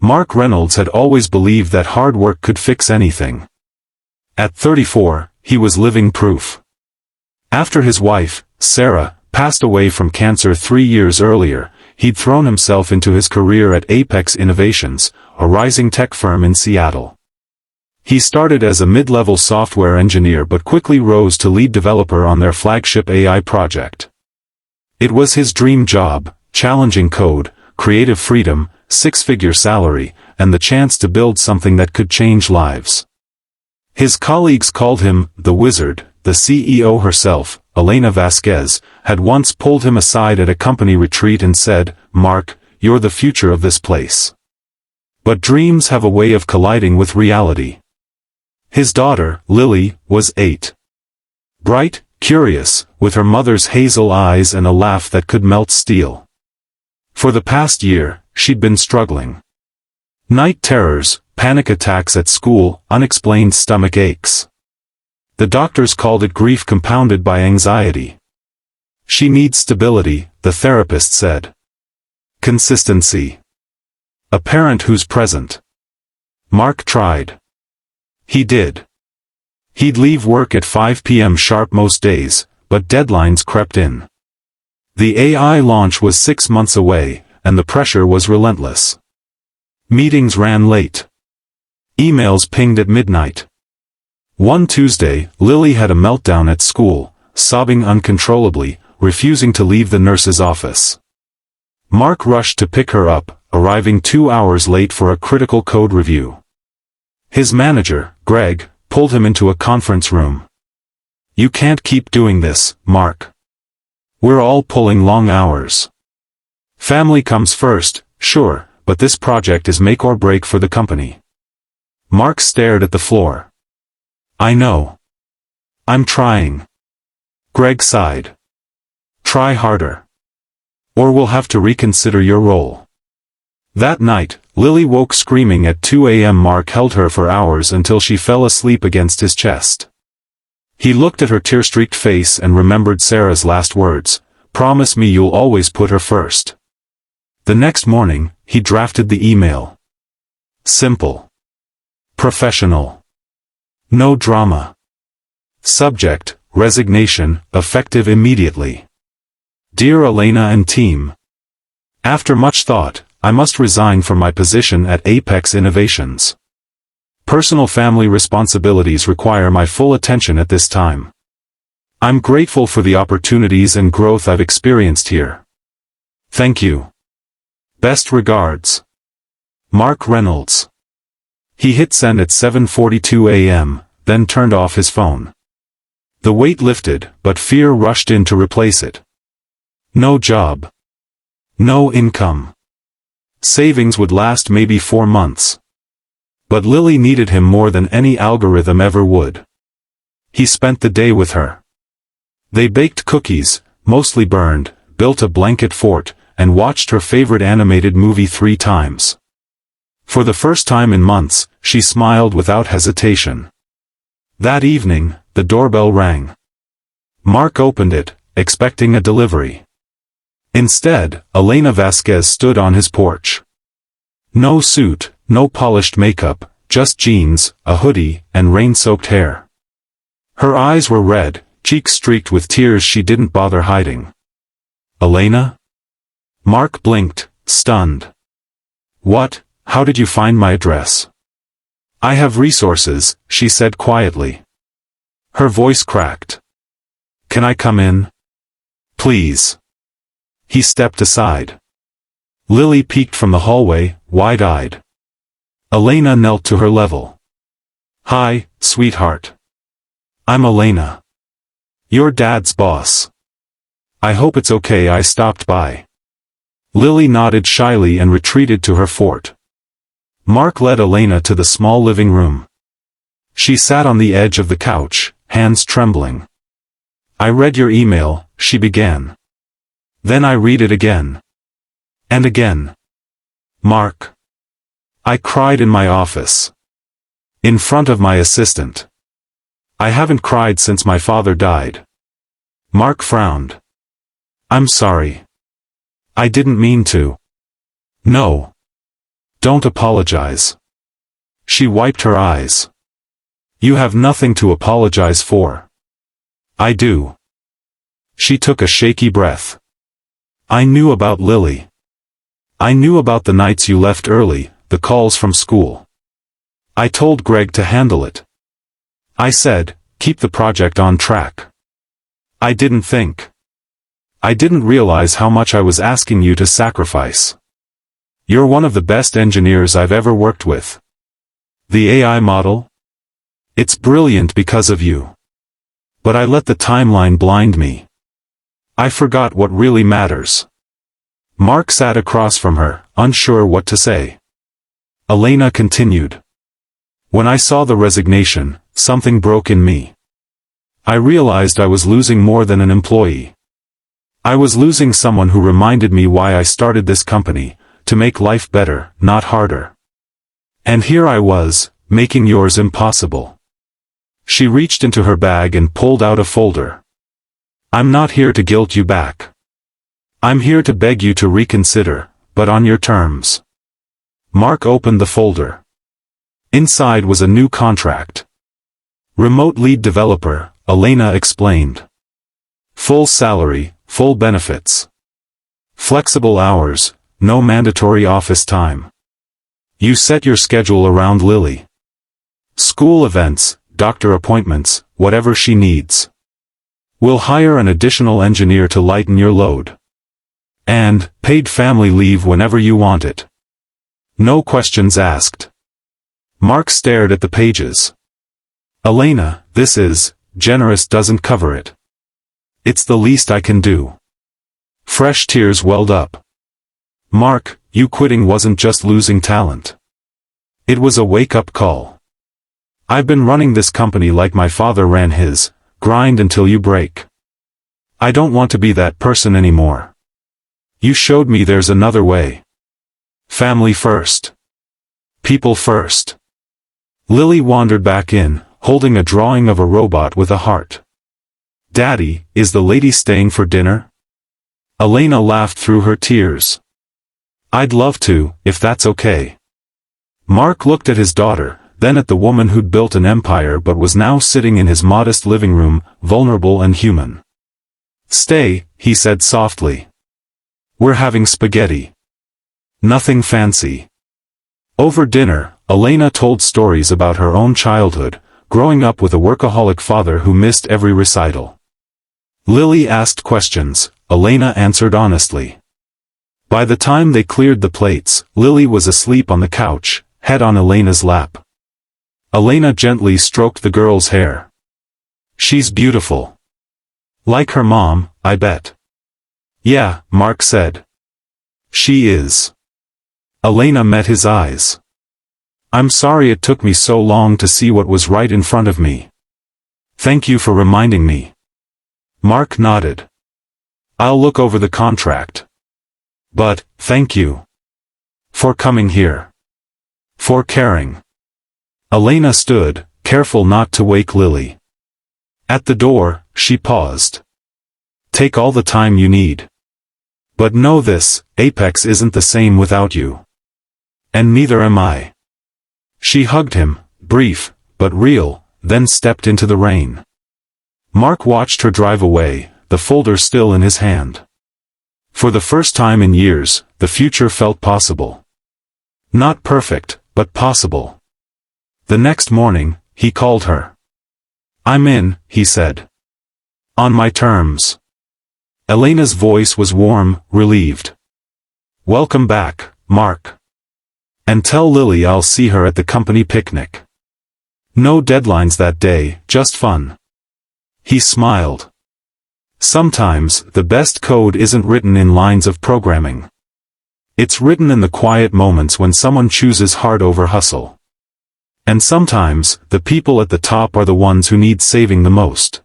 Mark Reynolds had always believed that hard work could fix anything. At 34, he was living proof. After his wife, Sarah, passed away from cancer 3 years earlier, he'd thrown himself into his career at Apex Innovations, a rising tech firm in Seattle. He started as a mid-level software engineer but quickly rose to lead developer on their flagship AI project. It was his dream job: challenging code, creative freedom, six-figure salary, and the chance to build something that could change lives. His colleagues called him the Wizard. The CEO herself, Elena Vasquez, had once pulled him aside at a company retreat and said, "Mark, you're the future of this place." But dreams have a way of colliding with reality. His daughter, Lily, was 8. Bright, curious, with her mother's hazel eyes and a laugh that could melt steel. For the past year, she'd been struggling. Night terrors, panic attacks at school, unexplained stomach aches. The doctors called it grief compounded by anxiety. She needs stability, the therapist said. Consistency. A parent who's present. Mark tried. He did. He'd leave work at 5 p.m. sharp most days, but deadlines crept in. The AI launch was 6 months away, and the pressure was relentless. Meetings ran late. Emails pinged at midnight. One Tuesday, Lily had a meltdown at school, sobbing uncontrollably, refusing to leave the nurse's office. Mark rushed to pick her up, arriving 2 hours late for a critical code review. His manager, Greg, pulled him into a conference room. "You can't keep doing this, Mark. We're all pulling long hours. Family comes first, sure, but this project is make or break for the company." Mark stared at the floor. "I know. I'm trying." Greg sighed. "Try harder. Or we'll have to reconsider your role." That night, Lily woke screaming at 2 a.m. Mark held her for hours until she fell asleep against his chest. He looked at her tear-streaked face and remembered Sarah's last words, "Promise me you'll always put her first." The next morning, he drafted the email. Simple. Professional. No drama. Subject, resignation, effective immediately. Dear Elena and team. After much thought, I must resign from my position at Apex Innovations. Personal family responsibilities require my full attention at this time. I'm grateful for the opportunities and growth I've experienced here. Thank you. Best regards. Mark Reynolds. He hit send at 7:42 a.m., then turned off his phone. The weight lifted, but fear rushed in to replace it. No job. No income. Savings would last maybe 4 months. But Lily needed him more than any algorithm ever would. He spent the day with her. They baked cookies, mostly burned, built a blanket fort, and watched her favorite animated movie 3 times. For the first time in months, she smiled without hesitation. That evening, the doorbell rang. Mark opened it, expecting a delivery. Instead, Elena Vasquez stood on his porch. No suit, no polished makeup, just jeans, a hoodie, and rain-soaked hair. Her eyes were red, cheeks streaked with tears she didn't bother hiding. "Elena?" Mark blinked, stunned. "What? How did you find my address?" "I have resources," she said quietly. Her voice cracked. "Can I come in? Please." He stepped aside. Lily peeked from the hallway, wide-eyed. Elena knelt to her level. "Hi, sweetheart. I'm Elena. Your dad's boss. I hope it's okay I stopped by." Lily nodded shyly and retreated to her fort. Mark led Elena to the small living room. She sat on the edge of the couch, hands trembling. "I read your email," she began. "Then I read it again. And again. Mark. I cried in my office. In front of my assistant. I haven't cried since my father died." Mark frowned. "I'm sorry. I didn't mean to." "No. Don't apologize. She wiped her eyes. You have nothing to apologize for. I do. She took a shaky breath. I knew about Lily. I knew about the nights you left early, the calls from school. I told Greg to handle it. I said, keep the project on track. I didn't think. I didn't realize how much I was asking you to sacrifice. You're one of the best engineers I've ever worked with. The AI model? It's brilliant because of you. But I let the timeline blind me. I forgot what really matters. Mark sat across from her, unsure what to say. Elena continued. When I saw the resignation, something broke in me. I realized I was losing more than an employee. I was losing someone who reminded me why I started this company, to make life better, not harder. And here I was, making yours impossible. She reached into her bag and pulled out a folder. I'm not here to guilt you back. I'm here to beg you to reconsider, but on your terms. Mark opened the folder. Inside was a new contract. Remote lead developer, Elena explained. Full salary, full benefits. Flexible hours, no mandatory office time. You set your schedule around Lily. School events, doctor appointments, whatever she needs. We'll hire an additional engineer to lighten your load. And, paid family leave whenever you want it. No questions asked. Mark stared at the pages. Elena, this is, generous doesn't cover it. It's the least I can do. Fresh tears welled up. Mark, you quitting wasn't just losing talent. It was a wake-up call. I've been running this company like my father ran his, grind until you break. I don't want to be that person anymore. You showed me there's another way. Family first. People first. Lily wandered back in, holding a drawing of a robot with a heart. Daddy, is the lady staying for dinner? Elena laughed through her tears. I'd love to, if that's okay. Mark looked at his daughter, then at the woman who'd built an empire but was now sitting in his modest living room, vulnerable and human. Stay, he said softly. We're having spaghetti. Nothing fancy. Over dinner, Elena told stories about her own childhood, growing up with a workaholic father who missed every recital. Lily asked questions, Elena answered honestly. By the time they cleared the plates, Lily was asleep on the couch, head on Elena's lap. Elena gently stroked the girl's hair. She's beautiful. Like her mom, I bet. Yeah, Mark said. She is. Elena met his eyes. I'm sorry it took me so long to see what was right in front of me. Thank you for reminding me. Mark nodded. I'll look over the contract. But, thank you. For coming here. For caring. Elena stood, careful not to wake Lily. At the door, she paused. Take all the time you need. But know this, Apex isn't the same without you. And neither am I. She hugged him, brief, but real, then stepped into the rain. Mark watched her drive away, the folder still in his hand. For the first time in years, the future felt possible. Not perfect, but possible. The next morning, he called her. I'm in, he said. On my terms. Elena's voice was warm, relieved. Welcome back, Mark. And tell Lily I'll see her at the company picnic. No deadlines that day, just fun. He smiled. Sometimes, the best code isn't written in lines of programming. It's written in the quiet moments when someone chooses heart over hustle. And sometimes, the people at the top are the ones who need saving the most.